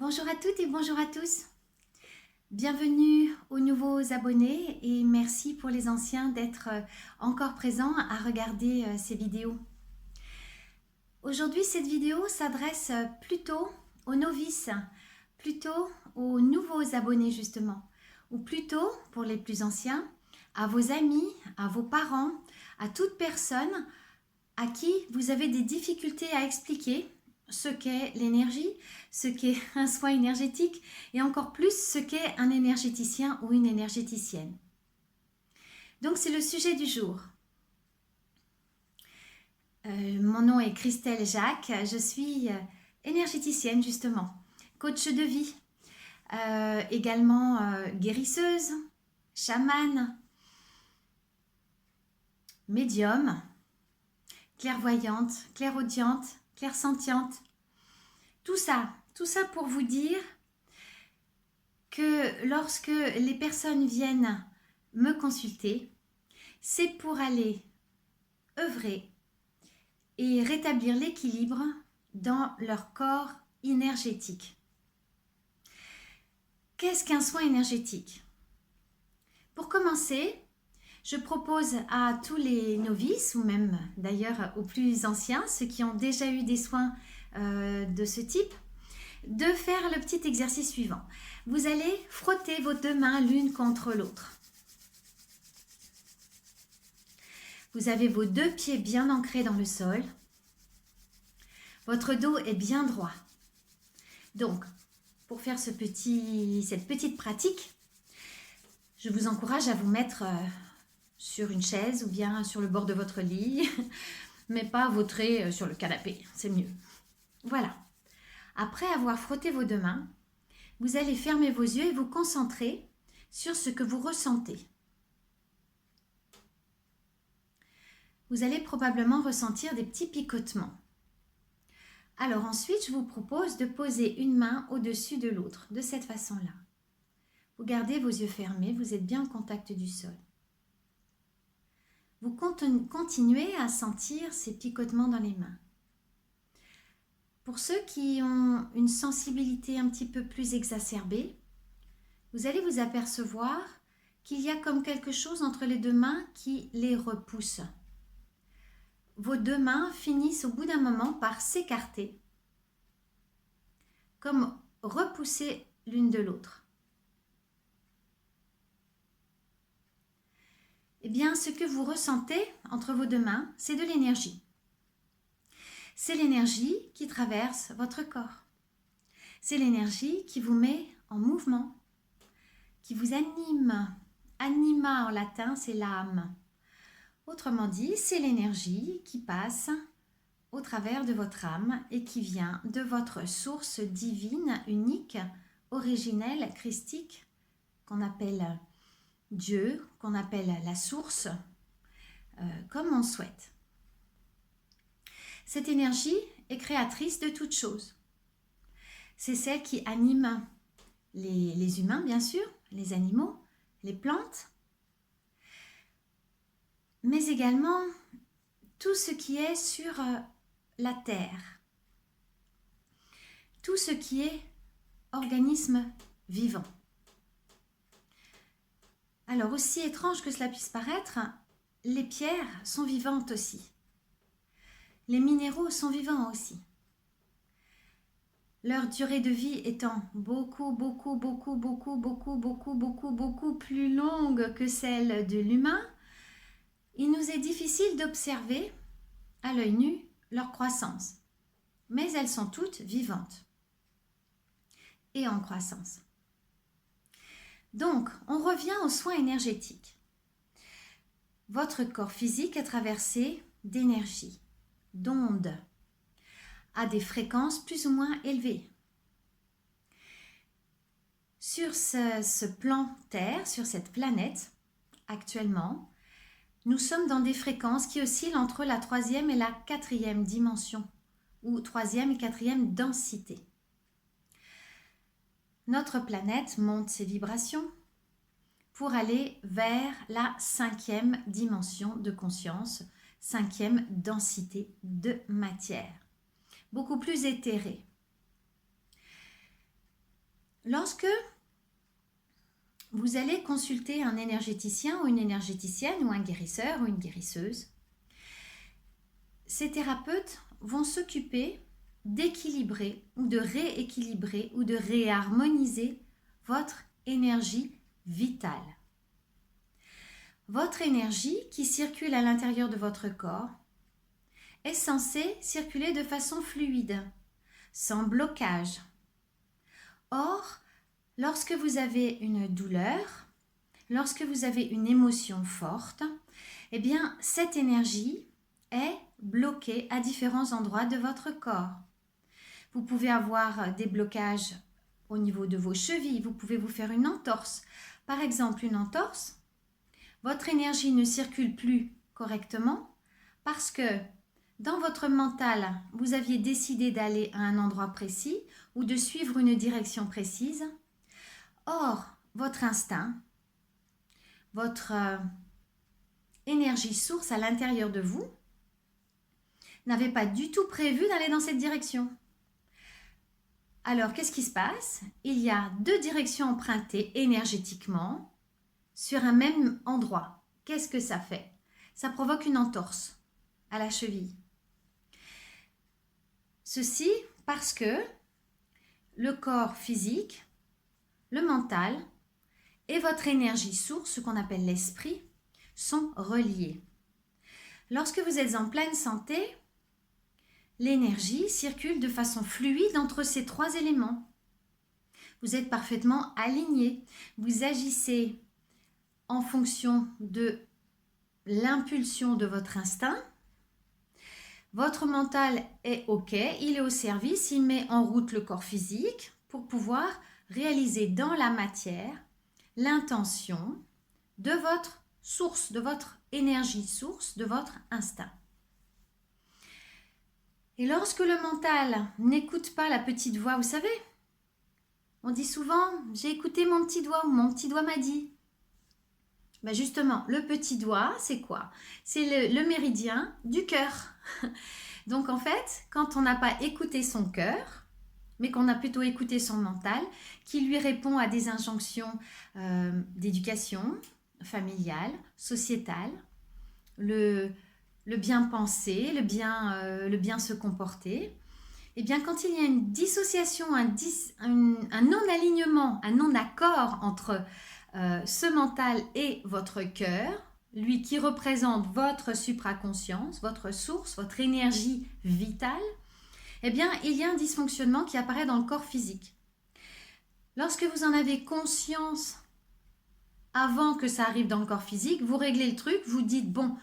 Bonjour à toutes et bonjour à tous. Bienvenue aux nouveaux abonnés et merci pour les anciens d'être encore présents à regarder ces vidéos. Aujourd'hui, cette vidéo s'adresse plutôt aux novices, plutôt aux nouveaux abonnés justement, ou plutôt pour les plus anciens, à vos amis, à vos parents, à toute personne à qui vous avez des difficultés à expliquer ce qu'est l'énergie, ce qu'est un soin énergétique et encore plus ce qu'est un énergéticien ou une énergéticienne. Donc c'est le sujet du jour. Mon nom est Christelle Jacques, je suis énergéticienne justement, coach de vie, également guérisseuse, chamane, médium, clairvoyante, clairaudiente, clairsentiente. Tout ça pour vous dire que lorsque les personnes viennent me consulter, c'est pour aller œuvrer et rétablir l'équilibre dans leur corps énergétique. Qu'est-ce qu'un soin énergétique? Pour commencer, je propose à tous les novices, ou même d'ailleurs aux plus anciens, ceux qui ont déjà eu des soins de ce type, de faire le petit exercice suivant. Vous allez frotter vos deux mains l'une contre l'autre. Vous avez vos deux pieds bien ancrés dans le sol. Votre dos est bien droit. Donc, pour faire cette petite pratique, je vous encourage à vous mettre sur une chaise ou bien sur le bord de votre lit, mais pas vautrer sur le canapé, c'est mieux. Voilà. Après avoir frotté vos deux mains, vous allez fermer vos yeux et vous concentrer sur ce que vous ressentez. Vous allez probablement ressentir des petits picotements. Alors ensuite, je vous propose de poser une main au-dessus de l'autre, de cette façon-là. Vous gardez vos yeux fermés, vous êtes bien au contact du sol. Vous continuez à sentir ces picotements dans les mains. Pour ceux qui ont une sensibilité un petit peu plus exacerbée, vous allez vous apercevoir qu'il y a comme quelque chose entre les deux mains qui les repousse. Vos deux mains finissent au bout d'un moment par s'écarter, comme repousser l'une de l'autre. Eh bien, ce que vous ressentez entre vos deux mains, c'est de l'énergie. C'est l'énergie qui traverse votre corps. C'est l'énergie qui vous met en mouvement, qui vous anime. Anima en latin, c'est l'âme. Autrement dit, c'est l'énergie qui passe au travers de votre âme et qui vient de votre source divine, unique, originelle, christique, qu'on appelle Dieu, qu'on appelle la source, comme on souhaite. Cette énergie est créatrice de toutes choses. C'est celle qui anime les humains, bien sûr, les animaux, les plantes, mais également tout ce qui est sur la terre, tout ce qui est organisme vivant. Alors, aussi étrange que cela puisse paraître, les pierres sont vivantes aussi. Les minéraux sont vivants aussi. Leur durée de vie étant beaucoup plus longue que celle de l'humain, il nous est difficile d'observer à l'œil nu leur croissance. Mais elles sont toutes vivantes et en croissance. Donc, on revient aux soins énergétiques. Votre corps physique est traversé d'énergie, d'ondes, à des fréquences plus ou moins élevées. Sur ce plan Terre, sur cette planète, actuellement, nous sommes dans des fréquences qui oscillent entre la 3e et la 4e dimension, ou 3e et 4e densité. Notre planète monte ses vibrations pour aller vers la 5e dimension de conscience, 5e densité de matière, beaucoup plus éthérée. Lorsque vous allez consulter un énergéticien ou une énergéticienne ou un guérisseur ou une guérisseuse, ces thérapeutes vont s'occuper d'équilibrer ou de rééquilibrer ou de réharmoniser votre énergie vitale. Votre énergie qui circule à l'intérieur de votre corps est censée circuler de façon fluide, sans blocage. Or, lorsque vous avez une douleur, lorsque vous avez une émotion forte, eh bien, cette énergie est bloquée à différents endroits de votre corps. Vous pouvez avoir des blocages au niveau de vos chevilles, vous pouvez vous faire une entorse. Par exemple, une entorse, votre énergie ne circule plus correctement parce que dans votre mental, vous aviez décidé d'aller à un endroit précis ou de suivre une direction précise. Or, votre instinct, votre énergie source à l'intérieur de vous, n'avait pas du tout prévu d'aller dans cette direction. Alors, qu'est-ce qui se passe? Il y a deux directions empruntées énergétiquement sur un même endroit. Qu'est-ce que ça fait? Ça provoque une entorse à la cheville. Ceci parce que le corps physique, le mental et votre énergie source, ce qu'on appelle l'esprit, sont reliés. Lorsque vous êtes en pleine santé, l'énergie circule de façon fluide entre ces trois éléments. Vous êtes parfaitement aligné. Vous agissez en fonction de l'impulsion de votre instinct. Votre mental est OK, il est au service, il met en route le corps physique pour pouvoir réaliser dans la matière l'intention de votre source, de votre énergie source, de votre instinct. Et lorsque le mental n'écoute pas la petite voix, vous savez, on dit souvent « j'ai écouté mon petit doigt » ou « mon petit doigt m'a dit ». Ben justement, le petit doigt, c'est quoi? C'est le méridien du cœur. Donc en fait, quand on n'a pas écouté son cœur, mais qu'on a plutôt écouté son mental, qui lui répond à des injonctions d'éducation familiale, sociétale, le bien penser, le bien se comporter, eh bien quand il y a une dissociation, un non-alignement, un non-accord entre ce mental et votre cœur, lui qui représente votre supraconscience, votre source, votre énergie vitale, eh bien il y a un dysfonctionnement qui apparaît dans le corps physique. Lorsque vous en avez conscience avant que ça arrive dans le corps physique, vous réglez le truc, vous dites bon,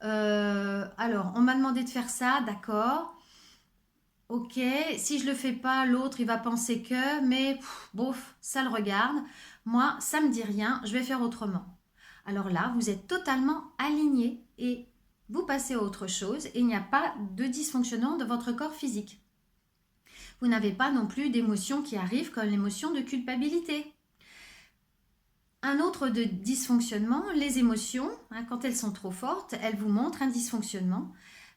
alors on m'a demandé de faire ça, d'accord, ok, si je le fais pas, l'autre il va penser que, mais bof, ça le regarde, moi ça me dit rien, je vais faire autrement. Alors là, vous êtes totalement aligné et vous passez à autre chose et il n'y a pas de dysfonctionnement de votre corps physique. Vous n'avez pas non plus d'émotions qui arrivent comme l'émotion de culpabilité. Un autre de dysfonctionnement, les émotions, quand elles sont trop fortes, elles vous montrent un dysfonctionnement,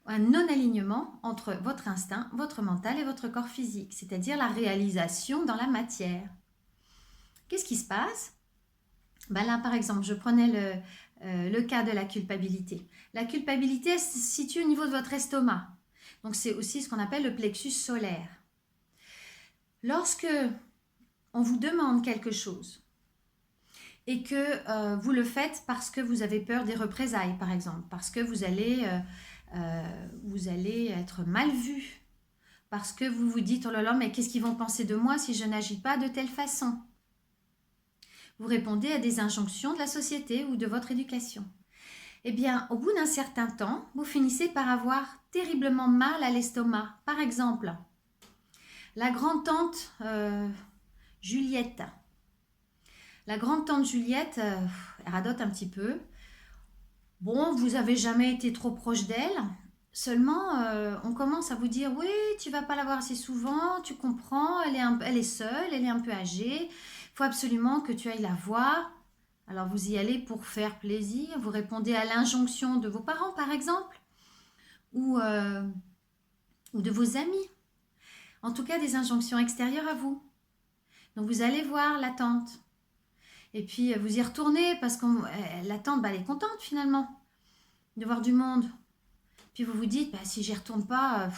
un non-alignement entre votre instinct, votre mental et votre corps physique, c'est-à-dire la réalisation dans la matière. Qu'est-ce qui se passe? Ben là, par exemple, je prenais le cas de la culpabilité. La culpabilité elle se situe au niveau de votre estomac. Donc, c'est aussi ce qu'on appelle le plexus solaire. Lorsque on vous demande quelque chose et que vous le faites parce que vous avez peur des représailles, par exemple, parce que vous allez être mal vu, parce que vous vous dites « Oh là là, mais qu'est-ce qu'ils vont penser de moi si je n'agis pas de telle façon ?» Vous répondez à des injonctions de la société ou de votre éducation. Eh bien, au bout d'un certain temps, vous finissez par avoir terriblement mal à l'estomac. Par exemple, la grand-tante Juliette. La grande-tante Juliette, elle radote un petit peu. Bon, vous n'avez jamais été trop proche d'elle. Seulement, on commence à vous dire « Oui, tu ne vas pas la voir assez souvent, tu comprends, elle est seule, elle est un peu âgée. Il faut absolument que tu ailles la voir. » Alors, vous y allez pour faire plaisir. Vous répondez à l'injonction de vos parents, par exemple, ou de vos amis. En tout cas, des injonctions extérieures à vous. Donc vous allez voir la tante. Et puis vous y retournez parce que la tante, elle est contente finalement de voir du monde. Puis vous vous dites, si j'y retourne pas,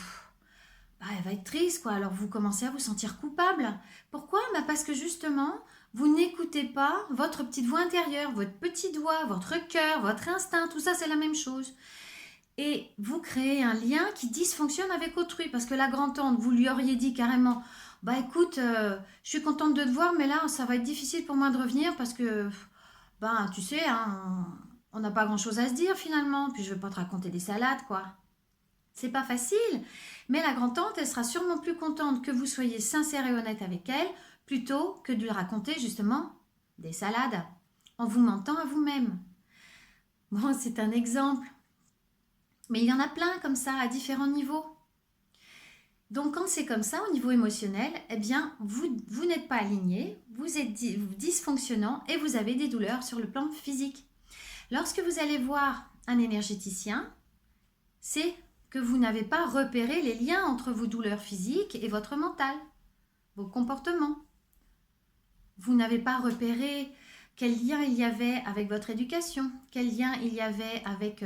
elle va être triste, quoi. Alors vous commencez à vous sentir coupable. Pourquoi? Parce que justement, vous n'écoutez pas votre petite voix intérieure, votre petit doigt, votre cœur, votre instinct, tout ça c'est la même chose. Et vous créez un lien qui dysfonctionne avec autrui. Parce que la grand-tante, vous lui auriez dit carrément, écoute, je suis contente de te voir, mais là ça va être difficile pour moi de revenir parce que, tu sais, hein, on n'a pas grand-chose à se dire finalement. Puis je ne vais pas te raconter des salades, quoi. C'est pas facile, mais la grand-tante, elle sera sûrement plus contente que vous soyez sincère et honnête avec elle, plutôt que de lui raconter justement des salades, en vous mentant à vous-même. Bon, c'est un exemple, mais il y en a plein comme ça, à différents niveaux. Donc quand c'est comme ça, au niveau émotionnel, eh bien, vous n'êtes pas aligné, vous êtes dysfonctionnant et vous avez des douleurs sur le plan physique. Lorsque vous allez voir un énergéticien, c'est que vous n'avez pas repéré les liens entre vos douleurs physiques et votre mental, vos comportements. Vous n'avez pas repéré quel lien il y avait avec votre éducation, quel lien il y avait avec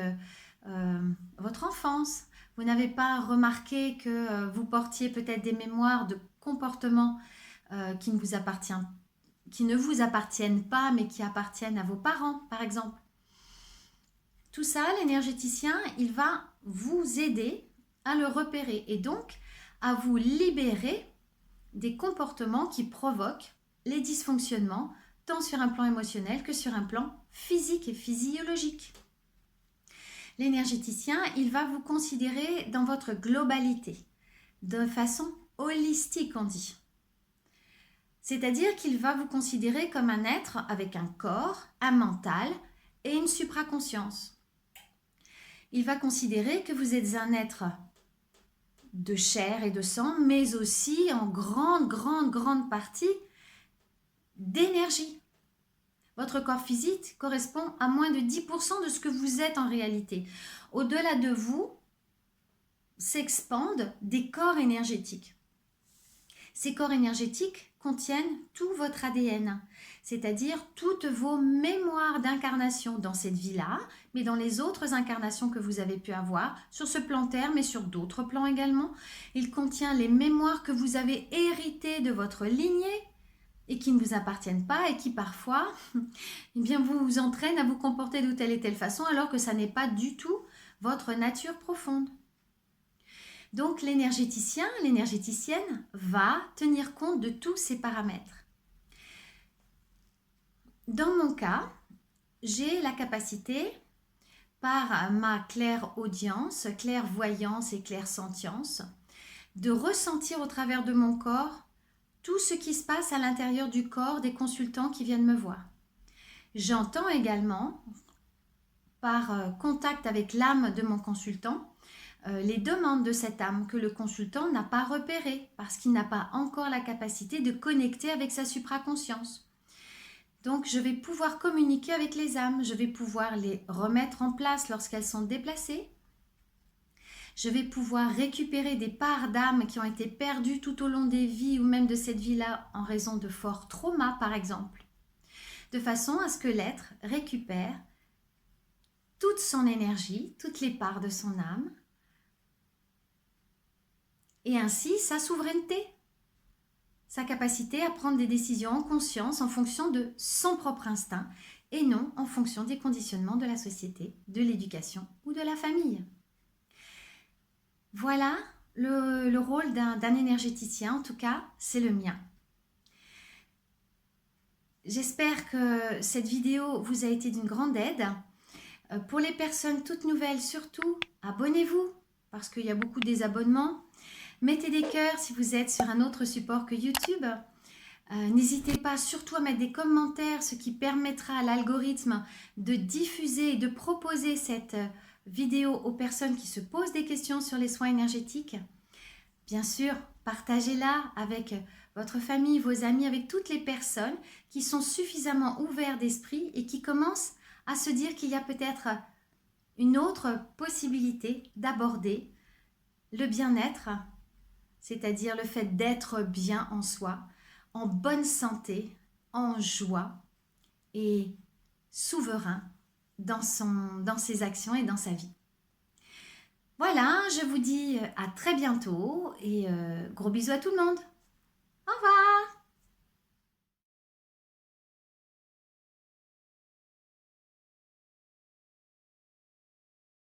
votre enfance. Vous n'avez pas remarqué que vous portiez peut-être des mémoires de comportements qui ne vous appartiennent pas, mais qui appartiennent à vos parents, par exemple. Tout ça, l'énergéticien, il va vous aider à le repérer et donc à vous libérer des comportements qui provoquent les dysfonctionnements, tant sur un plan émotionnel que sur un plan physique et physiologique. L'énergéticien, il va vous considérer dans votre globalité, de façon holistique, on dit. C'est-à-dire qu'il va vous considérer comme un être avec un corps, un mental et une supraconscience. Il va considérer que vous êtes un être de chair et de sang, mais aussi en grande partie d'énergie. Votre corps physique correspond à moins de 10% de ce que vous êtes en réalité. Au-delà de vous s'expandent des corps énergétiques. Ces corps énergétiques contiennent tout votre ADN, c'est-à-dire toutes vos mémoires d'incarnation dans cette vie-là, mais dans les autres incarnations que vous avez pu avoir, sur ce plan Terre, mais sur d'autres plans également. Il contient les mémoires que vous avez héritées de votre lignée et qui ne vous appartiennent pas et qui parfois vous entraînent à vous comporter de telle et telle façon alors que ça n'est pas du tout votre nature profonde. Donc l'énergéticien, l'énergéticienne va tenir compte de tous ces paramètres. Dans mon cas, j'ai la capacité, par ma clairaudience, clairvoyance et clairsentience, de ressentir au travers de mon corps tout ce qui se passe à l'intérieur du corps des consultants qui viennent me voir. J'entends également, par contact avec l'âme de mon consultant, les demandes de cette âme que le consultant n'a pas repérées parce qu'il n'a pas encore la capacité de connecter avec sa supraconscience. Donc je vais pouvoir communiquer avec les âmes, je vais pouvoir les remettre en place lorsqu'elles sont déplacées. Je vais pouvoir récupérer des parts d'âme qui ont été perdues tout au long des vies ou même de cette vie-là en raison de forts traumas par exemple, de façon à ce que l'être récupère toute son énergie, toutes les parts de son âme, et ainsi sa souveraineté, sa capacité à prendre des décisions en conscience en fonction de son propre instinct et non en fonction des conditionnements de la société, de l'éducation ou de la famille. Voilà le rôle d'un énergéticien, en tout cas c'est le mien. J'espère que cette vidéo vous a été d'une grande aide. Pour les personnes toutes nouvelles, surtout, abonnez-vous parce qu'il y a beaucoup de désabonnements. Mettez des cœurs si vous êtes sur un autre support que YouTube. N'hésitez pas surtout à mettre des commentaires, ce qui permettra à l'algorithme de diffuser et de proposer cette vidéo aux personnes qui se posent des questions sur les soins énergétiques. Bien sûr, partagez-la avec votre famille, vos amis, avec toutes les personnes qui sont suffisamment ouverts d'esprit et qui commencent à se dire qu'il y a peut-être une autre possibilité d'aborder le bien-être, c'est-à-dire le fait d'être bien en soi, en bonne santé, en joie et souverain dans ses actions et dans sa vie. Voilà, je vous dis à très bientôt et gros bisous à tout le monde.